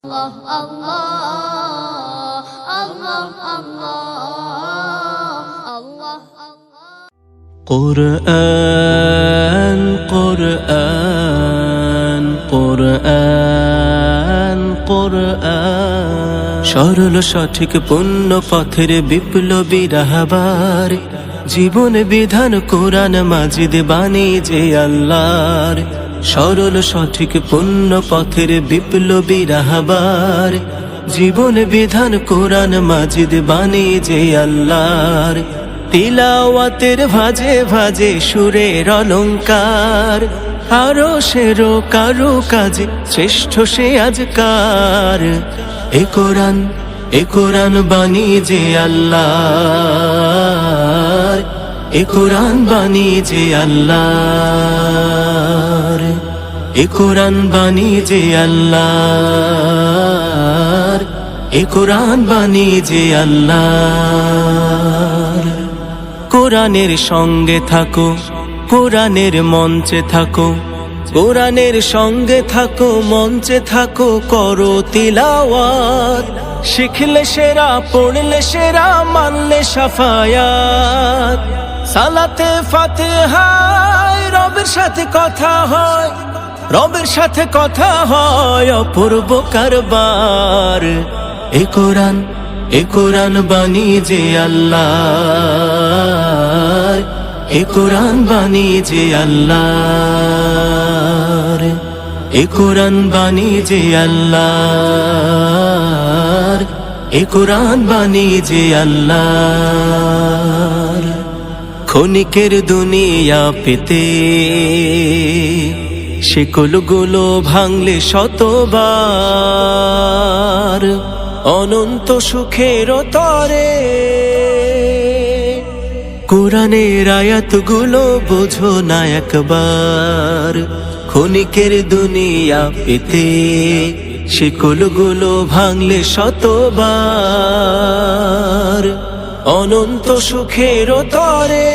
Allah Allah Allah Allah Allah Qur'an Qur'an Qur'an Qur'an সরল সঠিক পূর্ণ পথের বিপ্লবী রাহবার জীবন বিধান কোরআন মাজিদ বাণী যে আল্লাহর সরল সঠিক পূর্ণ পথের বিপ্লবী রাহবার জীবন বিধান কোরআন মাজিদ বাণী যে আল্লাহর তিলাওয়াতের ভাজে ভাজে সুরের অলংকার আরো সেরো কারো কাজে শ্রেষ্ঠ সে আজকার এ কোরআন বাণী যে আল্লাহর এ কোরআন বাণী যে আল্লাহর এ কোরআন বাণী যে আল্লাহর এ কোরআন বাণী যে আল্লাহর কোরআনের সঙ্গে থাকো কোরআনের মঞ্চে থাকো কোরআনের সঙ্গে থাকো মঞ্চে থাকো করো তিলাওয়াত শিখলে সেরা পড়লে সেরা মানলে শাফায়াত সালাতে ফাতিহায় রবের সাথে কথা হয় রবের সাথে কথা হয় অপূর্ব কারবার এ কোরআন বাণী যে আল্লাহর এ কোরআন বাণী যে আল্লাহর এ কোরআন বাণী যে আল্লাহর এ কোরআন বাণী যে আল্লাহর ক্ষণিকের দুনিয়া পেতে শিকলগুলো ভাঙলে শতবার অনন্ত সুখের তরে কোরআনের আয়াতগুলো বোঝো না একবার ক্ষণিকের দুনিয়া পেতে শিকলগুলো ভাঙলে শতবার অনন্ত সুখের তরে